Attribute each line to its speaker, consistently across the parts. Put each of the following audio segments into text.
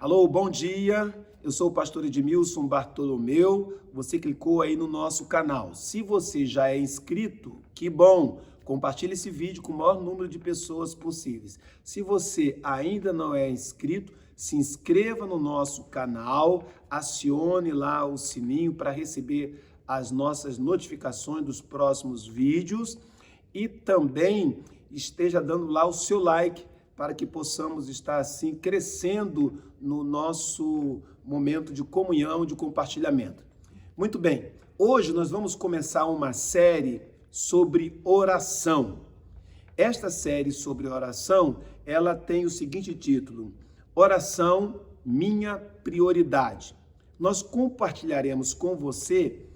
Speaker 1: Alô, bom dia. Eu sou o pastor Edmilson Bartolomeu. Você clicou aí no nosso canal. Se você já é inscrito, que bom! Compartilhe esse vídeo com o maior número de pessoas possíveis. Se você ainda não é inscrito, se inscreva no nosso canal, acione lá o sininho para receber as nossas notificações dos próximos vídeos e também esteja dando lá o seu like para que possamos estar assim crescendo no nosso momento de comunhão, de compartilhamento. Muito bem, hoje nós vamos começar uma série sobre oração. Esta série sobre oração, ela tem o seguinte título: Oração, minha prioridade. Nós compartilharemos com você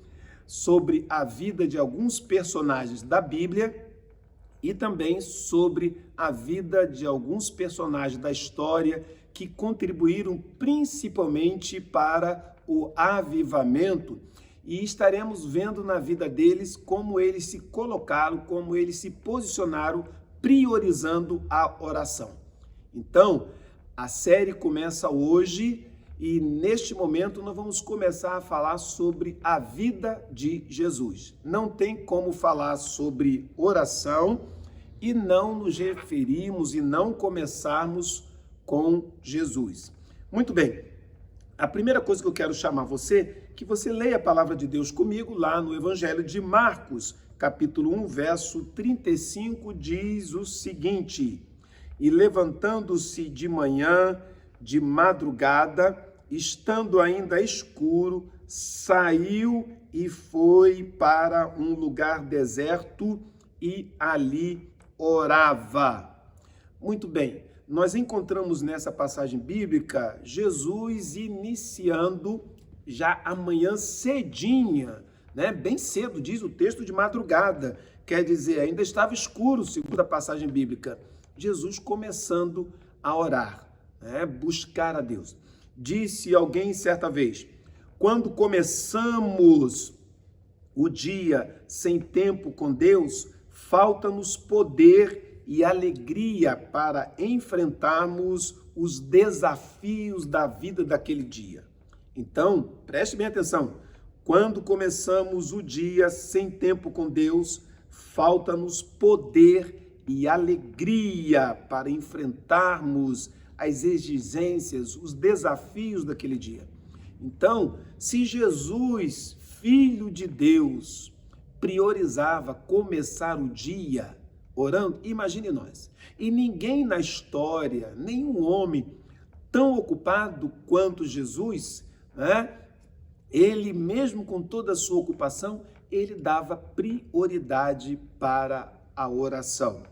Speaker 1: sobre a vida de alguns personagens da Bíblia e também sobre a vida de alguns personagens da história que contribuíram principalmente para o avivamento, e estaremos vendo na vida deles como eles se colocaram, como eles se posicionaram, priorizando a oração. Então, a série começa hoje e neste momento nós vamos começar a falar sobre a vida de Jesus. Não tem como falar sobre oração e não nos referirmos e não começarmos com Jesus. Muito bem, a primeira coisa que eu quero chamar você, que você leia a palavra de Deus comigo lá no Evangelho de Marcos, capítulo 1, verso 35, diz o seguinte: E levantando-se de manhã, de madrugada, estando ainda escuro, saiu e foi para um lugar deserto e ali orava. Muito bem, nós encontramos nessa passagem bíblica Jesus iniciando já amanhã cedinha, né? Bem cedo, diz o texto, de madrugada, quer dizer, ainda estava escuro, segundo a passagem bíblica. Jesus começando a orar, né? Buscar a Deus. Disse alguém certa vez: quando começamos o dia sem tempo com Deus, falta-nos poder e alegria para enfrentarmos os desafios da vida daquele dia. Então, preste bem atenção. Quando começamos o dia sem tempo com Deus, falta-nos poder e alegria para enfrentarmos as exigências, os desafios daquele dia. Então, se Jesus, Filho de Deus, priorizava começar o dia orando, imagine nós. E ninguém na história, nenhum homem tão ocupado quanto Jesus, né? Ele mesmo com toda a sua ocupação, ele dava prioridade para a oração.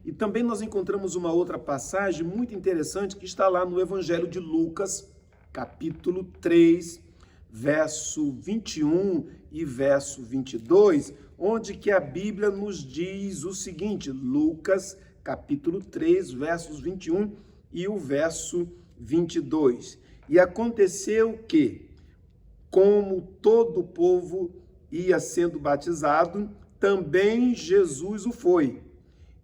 Speaker 1: E também nós encontramos uma outra passagem muito interessante que está lá no Evangelho de Lucas, capítulo 3, verso 21 e verso 22, onde que a Bíblia nos diz o seguinte, Lucas, capítulo 3, versos 21 e o verso 22. E aconteceu que, como todo o povo ia sendo batizado, também Jesus o foi.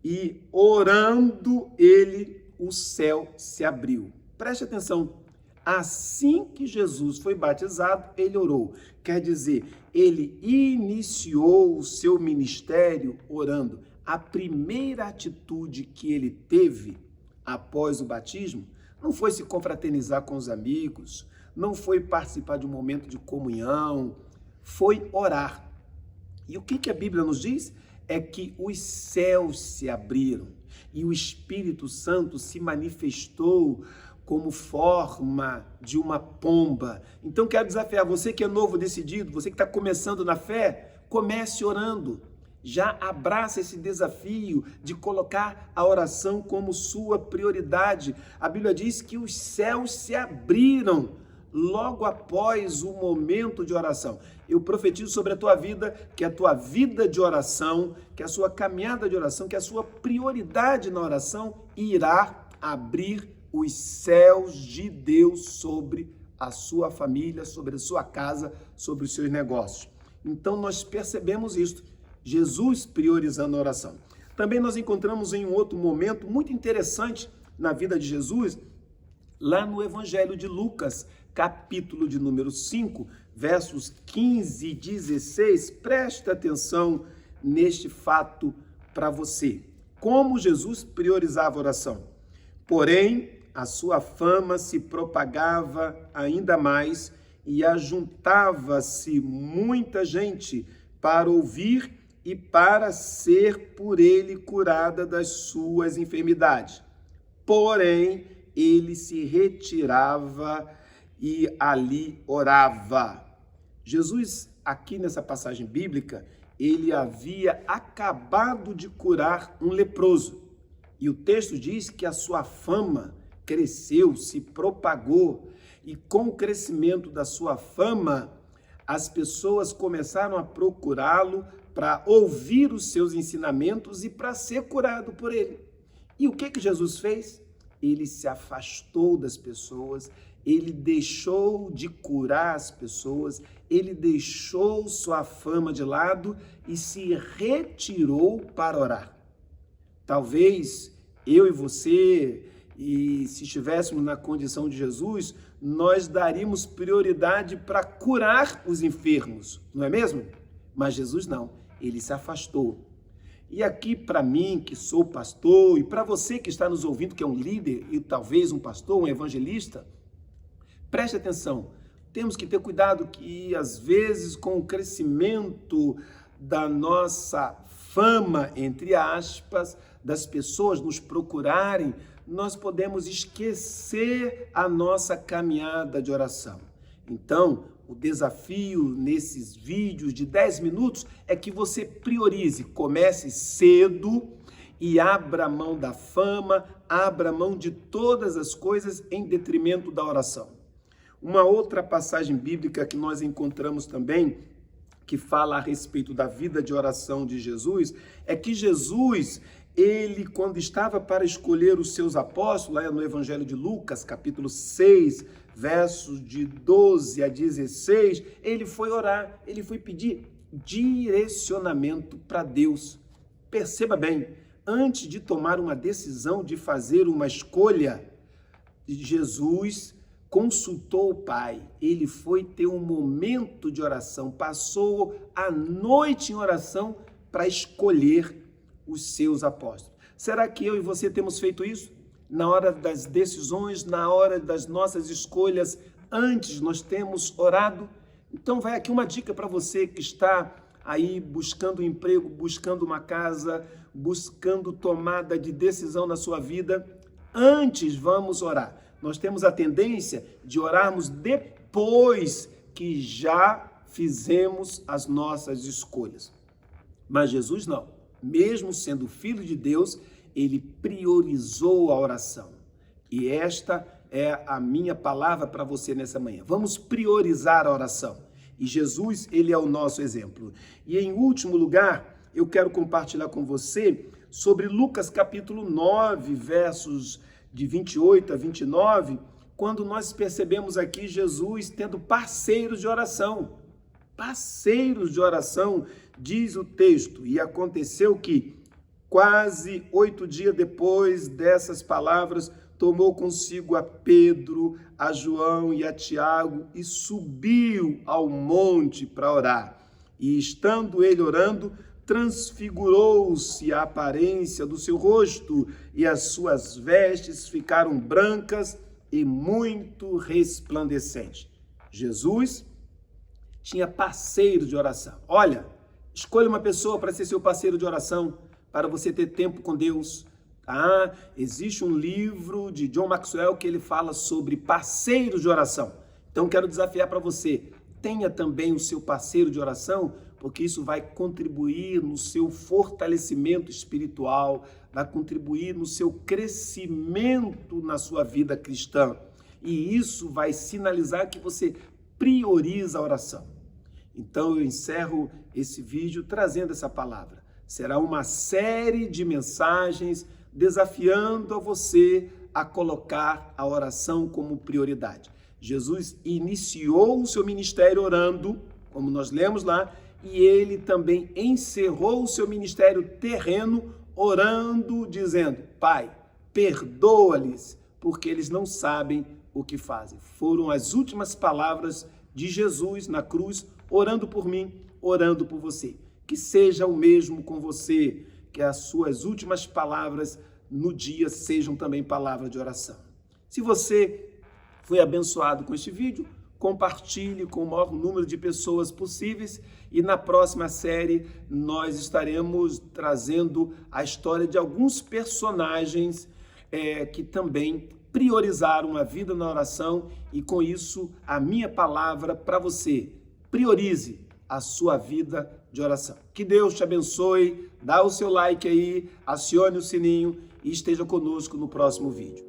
Speaker 1: E orando ele, o céu se abriu. Preste atenção. Assim que Jesus foi batizado, ele orou. Quer dizer, ele iniciou o seu ministério orando. A primeira atitude que ele teve após o batismo não foi se confraternizar com os amigos, não foi participar de um momento de comunhão, foi orar. E o que a Bíblia nos diz? É que os céus se abriram e o Espírito Santo se manifestou como forma de uma pomba. Então quero desafiar você que é novo, decidido, você que está começando na fé, comece orando. Já abraça esse desafio de colocar a oração como sua prioridade. A Bíblia diz que os céus se abriram logo após o momento de oração. Eu profetizo sobre a tua vida, que a tua vida de oração, que a sua caminhada de oração, que a sua prioridade na oração irá abrir os céus de Deus sobre a sua família, sobre a sua casa, sobre os seus negócios. Então nós percebemos isso, Jesus priorizando a oração. Também nós encontramos em um outro momento muito interessante na vida de Jesus, Lá no Evangelho de Lucas, capítulo de número 5, versos 15 e 16, presta atenção neste fato para você. Como Jesus priorizava a oração. Porém, a sua fama se propagava ainda mais e ajuntava-se muita gente para ouvir e para ser por ele curada das suas enfermidades. Porém, ele se retirava e ali orava. Jesus, aqui nessa passagem bíblica, ele havia acabado de curar um leproso. E o texto diz que a sua fama cresceu, se propagou, e com o crescimento da sua fama, as pessoas começaram a procurá-lo para ouvir os seus ensinamentos e para ser curado por ele. E o que Jesus fez? Ele se afastou das pessoas, ele deixou de curar as pessoas, ele deixou sua fama de lado e se retirou para orar. Talvez eu e você, e se estivéssemos na condição de Jesus, nós daríamos prioridade para curar os enfermos, não é mesmo? Mas Jesus não, ele se afastou. E aqui para mim, que sou pastor, e para você que está nos ouvindo, que é um líder e talvez um pastor, um evangelista, preste atenção, temos que ter cuidado que às vezes com o crescimento da nossa fama, entre aspas, das pessoas nos procurarem, nós podemos esquecer a nossa caminhada de oração. Então, o desafio nesses vídeos de 10 minutos é que você priorize, comece cedo e abra mão da fama, abra mão de todas as coisas em detrimento da oração. Uma outra passagem bíblica que nós encontramos também, que fala a respeito da vida de oração de Jesus, é que Jesus, ele, quando estava para escolher os seus apóstolos, lá no Evangelho de Lucas, capítulo 6, versos de 12 a 16, ele foi orar, ele foi pedir direcionamento para Deus. Perceba bem, antes de tomar uma decisão de fazer uma escolha, Jesus consultou o Pai, ele foi ter um momento de oração, passou a noite em oração para escolher os seus apóstolos. Será que eu e você temos feito isso? Na hora das decisões, na hora das nossas escolhas, antes nós temos orado? Então vai aqui uma dica para você que está aí buscando um emprego, buscando uma casa, buscando tomada de decisão na sua vida. Antes vamos orar. Nós temos a tendência de orarmos depois que já fizemos as nossas escolhas. Mas Jesus não. Mesmo sendo filho de Deus, ele priorizou a oração. E esta é a minha palavra para você nessa manhã. Vamos priorizar a oração. E Jesus, ele é o nosso exemplo. E em último lugar, eu quero compartilhar com você sobre Lucas capítulo 9, versos de 28 a 29, quando nós percebemos aqui Jesus tendo parceiros de oração. Parceiros de oração, diz o texto. E aconteceu que, quase 8 dias depois dessas palavras, tomou consigo a Pedro, a João e a Tiago e subiu ao monte para orar. E estando ele orando, transfigurou-se a aparência do seu rosto e as suas vestes ficaram brancas e muito resplandecentes. Jesus tinha parceiro de oração. Olha, escolha uma pessoa para ser seu parceiro de oração, para você ter tempo com Deus. Existe um livro de John Maxwell que ele fala sobre parceiros de oração. Então, quero desafiar para você, tenha também o seu parceiro de oração, porque isso vai contribuir no seu fortalecimento espiritual, vai contribuir no seu crescimento na sua vida cristã. E isso vai sinalizar que você prioriza a oração. Então, eu encerro esse vídeo trazendo essa palavra. Será uma série de mensagens desafiando a você a colocar a oração como prioridade. Jesus iniciou o seu ministério orando, como nós lemos lá, e ele também encerrou o seu ministério terreno orando, dizendo: Pai, perdoa-lhes, porque eles não sabem o que fazem. Foram as últimas palavras de Jesus na cruz, orando por mim, orando por você. Que seja o mesmo com você, que as suas últimas palavras no dia sejam também palavras de oração. Se você foi abençoado com este vídeo, compartilhe com o maior número de pessoas possíveis e na próxima série nós estaremos trazendo a história de alguns personagens que também priorizaram a vida na oração e com isso a minha palavra para você, priorize a sua vida de oração. Que Deus te abençoe, dá o seu like aí, acione o sininho e esteja conosco no próximo vídeo.